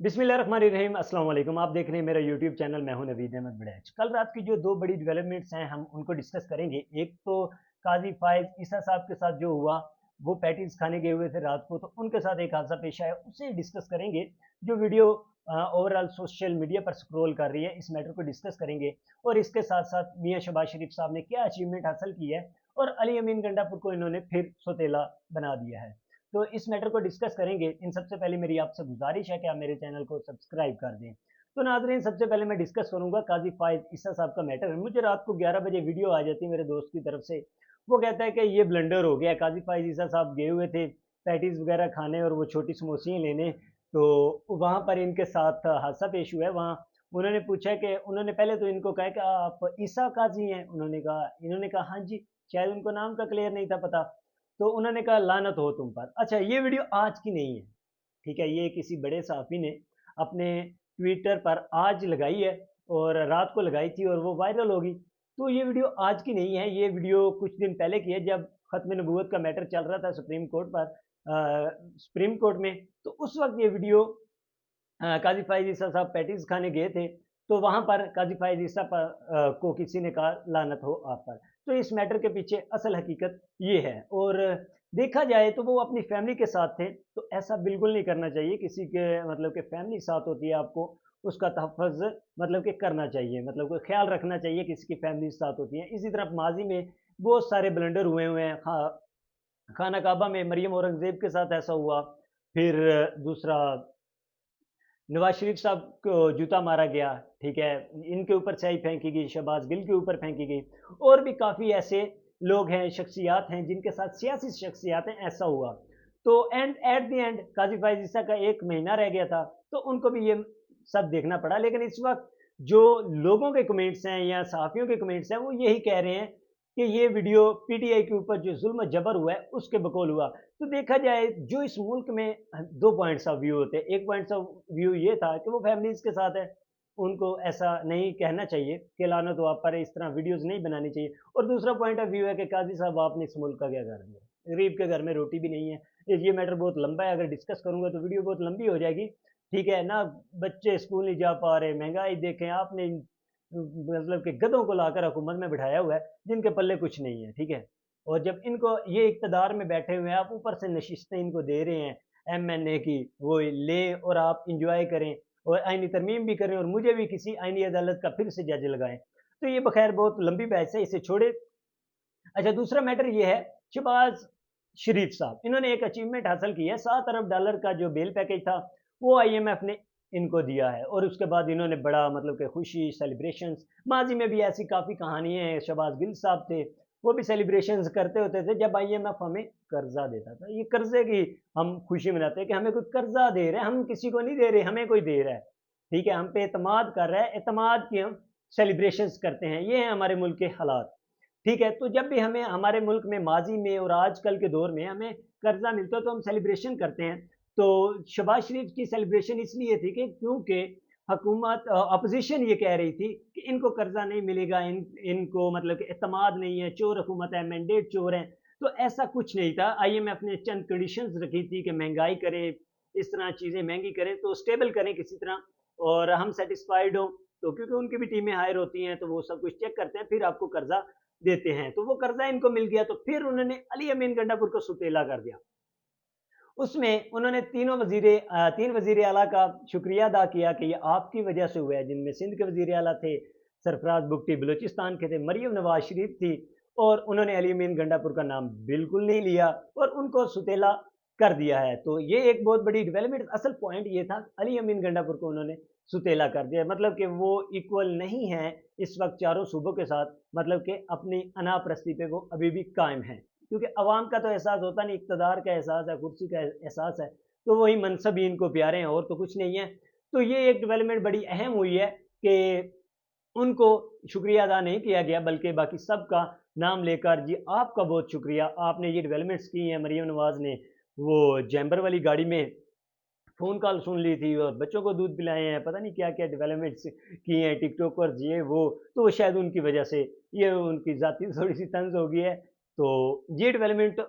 बिस्मिल्लाहिर्रहमानिर्रहीम अस्सलाम वालेकुम। आप देख रहे हैं मेरा यूट्यूब चैनल। मैं हूं नवीद अहमद बड़ैच। कल रात की जो दो बड़ी डेवलपमेंट्स हैं हम उनको डिस्कस करेंगे। एक तो काजी फायज ईसा साहब के साथ जो हुआ, वो पैटीज खाने गए हुए थे रात को, तो उनके साथ एक हादसा पेश आया, उसे डिस्कस करेंगे। जो वीडियो ओवरऑल सोशल मीडिया पर स्क्रॉल कर रही है, इस मैटर को डिस्कस करेंगे। और इसके साथ साथ मियाँ शहबाज शरीफ साहब ने क्या अचीवमेंट हासिल की है और अली अमीन गंडापुर को इन्होंने फिर सौतेला बना दिया है, तो इस मैटर को डिस्कस करेंगे। इन सबसे पहले मेरी आपसे गुजारिश है कि आप मेरे चैनल को सब्सक्राइब कर दें। तो नाजरीन, सबसे पहले मैं डिस्कस करूंगा काजी फायज ईसा साहब का मैटर है। मुझे रात को 11 बजे वीडियो आ जाती है मेरे दोस्त की तरफ से। वो कहता है कि ये ब्लंडर हो गया, काजी फायज ईसा साहब गए हुए थे पैटीज वगैरह खाने और वो छोटी समोसियाँ लेने, तो वहाँ पर इनके साथ हादसा पेश हुआ है। वहाँ उन्होंने पूछा कि उन्होंने पहले तो इनको कहा कि आप ईसा काजी हैं। इन्होंने कहा हाँ जी। शायद उनको नाम का क्लियर नहीं था पता। तो उन्होंने कहा लानत हो तुम पर। अच्छा, ये वीडियो आज की नहीं है, ठीक है, ये किसी बड़े सहाफ़ी ने अपने ट्विटर पर आज लगाई है और रात को लगाई थी और वो वायरल होगी। तो ये वीडियो आज की नहीं है, ये वीडियो कुछ दिन पहले की है, जब ख़त्म नबूवत का मैटर चल रहा था सुप्रीम कोर्ट पर, सुप्रीम कोर्ट में। तो उस वक्त ये वीडियो काजी फाइज ईसा साहब पैटीज खाने गए थे, तो वहां पर काजी फाइज ईसा पर को किसी ने कहा लानत हो आप पर। तो इस मैटर के पीछे असल हकीकत ये है। और देखा जाए तो वो अपनी फैमिली के साथ थे, तो ऐसा बिल्कुल नहीं करना चाहिए। किसी के मतलब के फैमिली साथ होती है, आपको उसका तहफ़्फ़ुज़ मतलब कि करना चाहिए, मतलब कोई ख्याल रखना चाहिए। किसी की फैमिली साथ होती है। इसी तरह माजी में बहुत सारे ब्लंडर हुए हैं। खाना काबा में मरियम औरंगजेब के साथ ऐसा हुआ। फिर दूसरा, नवाज शरीफ साहब को जूता मारा गया, ठीक है, इनके ऊपर स्याही फेंकी गई, शहबाज गिल के ऊपर फेंकी गई। और भी काफ़ी ऐसे लोग हैं, शख्सियात हैं, जिनके साथ सियासी शख्सियात हैं, ऐसा हुआ। तो एंड एट द एंड काजी फाइज ईसा का 1 महीना रह गया था, तो उनको भी ये सब देखना पड़ा। लेकिन इस वक्त जो लोगों के कमेंट्स हैं या सहाफ़ियों के कमेंट्स हैं, वो यही कह रहे हैं कि ये वीडियो पीटीआई के ऊपर जो जुल्म जबर हुआ है उसके बकौल हुआ। तो देखा जाए, जो इस मुल्क में दो पॉइंट्स ऑफ व्यू होते हैं। एक पॉइंट्स ऑफ व्यू ये था कि वो फैमिलीज के साथ है, उनको ऐसा नहीं कहना चाहिए कि लानत हो आप पर, इस तरह वीडियोस नहीं बनानी चाहिए। और दूसरा पॉइंट ऑफ व्यू है कि काजी साहब आपने इस मुल्क का क्या कर दिया, गरीब के घर में रोटी भी नहीं है। ये मैटर बहुत लंबा है, अगर डिस्कस करूंगा तो वीडियो बहुत लंबी हो जाएगी, ठीक है ना। बच्चे स्कूल नहीं जा पा रहे, महंगाई देखें आपने, मतलब कि गधों को लाकर हुकूमत में बिठाया हुआ है, जिनके पल्ले कुछ नहीं है, ठीक है। और जब इनको ये इक़्तिदार में बैठे हुए हैं, आप ऊपर से नशिस्तें इनको दे रहे हैं एमएनए की, वो लें और आप इंजॉय करें और आईनी तरमीम भी करें और मुझे भी किसी आईनी अदालत का फिर से जज लगाएं। तो ये बखैर बहुत लंबी बहस है, इसे छोड़े। अच्छा, दूसरा मैटर ये है, शहबाज शरीफ साहब, इन्होंने एक अचीवमेंट हासिल की है। $7 अरब का जो बेल पैकेज था, वो आईएमएफ ने इनको दिया है और उसके बाद इन्होंने बड़ा मतलब कि खुशी सेलिब्रेशंस, माजी में भी ऐसी काफ़ी कहानियाँ हैं। शहबाज गिल साहब थे, वो भी सेलिब्रेशंस करते होते थे जब आईएमएफ हमें कर्जा देता था। ये कर्जे की हम खुशी मनाते हैं कि हमें कोई कर्जा दे रहा है, हम किसी को नहीं दे रहे, हमें कोई दे रहा है, ठीक है, हम पे एतमाद कर रहा है, एतमाद की हम सेलिब्रेशंस करते हैं। ये हैं हमारे मुल्क के हालात, ठीक है। तो जब भी हमें हमारे मुल्क में माजी में और आजकल के दौर में हमें कर्जा मिलता है, तो हम सेलिब्रेशन करते हैं। तो शहबाज शरीफ की सेलिब्रेशन इसलिए थी कि क्योंकि हुकूमत अपोजिशन ये कह रही थी कि इनको कर्जा नहीं मिलेगा, इनको मतलब कि एतमाद नहीं है, चोर हुकूमत है, मैंडेट चोर है। तो ऐसा कुछ नहीं था। आईएमएफ ने चंद कंडीशंस रखी थी कि महंगाई करें, इस तरह चीज़ें महंगी करें तो स्टेबल करें किसी तरह, और हम सेटिस्फाइड हों। तो क्योंकि उनकी भी टीमें हायर होती हैं, तो वो सब कुछ चेक करते हैं, फिर आपको कर्जा देते हैं। तो वो कर्जा इनको मिल गया, तो फिर उन्होंने अली अमीन गंडापुर को सुतेला कर दिया। उसमें उन्होंने तीन वजीर आला का शुक्रिया अदा किया कि ये आपकी वजह से हुआ है, जिनमें सिंध के वजीर आला थे, सरफराज बुगटी बलूचिस्तान के थे, मरियम नवाज शरीफ थी। और उन्होंने अली अमीन गंडापुर का नाम बिल्कुल नहीं लिया और उनको सुतेला कर दिया है। तो ये एक बहुत बड़ी डेवलपमेंट, असल पॉइंट ये था, अली अमीन गंडापुर को उन्होंने सुतेला कर दिया, मतलब कि वो इक्वल नहीं है इस वक्त चारों सूबों के साथ, मतलब कि अपनी अनापरस्ती पे वो अभी भी कायम है। क्योंकि अवाम का तो एहसास होता नहीं, इक़्तिदार का एहसास है, कुर्सी का एहसास है, तो वही मनसब ही इनको प्यारे हैं, और तो कुछ नहीं है। तो ये एक डेवलपमेंट बड़ी अहम हुई है कि उनको शुक्रिया अदा नहीं किया गया, बल्कि बाकी सबका नाम लेकर जी आपका बहुत शुक्रिया, आपने ये डेवलपमेंट्स की हैं। मरियम नवाज ने वो जैम्बर वाली गाड़ी में फ़ोन कॉल सुन ली थी और बच्चों को दूध पिलाए हैं, पता नहीं क्या-क्या डेवलपमेंट्स की हैं, टिकटॉकर्स ये वो, तो वो शायद उनकी वजह से ये उनकी ज़ाती थोड़ी-सी तंज़ हो गई है। तो ये डेवलपमेंट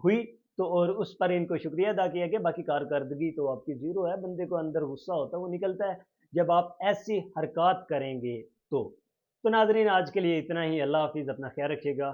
हुई, तो और उस पर इनको शुक्रिया अदा किया गया। बाकी कारकर्दगी तो आपकी ज़ीरो है, बंदे को अंदर गुस्सा होता है वो निकलता है जब आप ऐसी हरकत करेंगे तो। तो नाज़रीन आज के लिए इतना ही, अल्लाह हाफ़िज़, अपना ख्याल रखिएगा।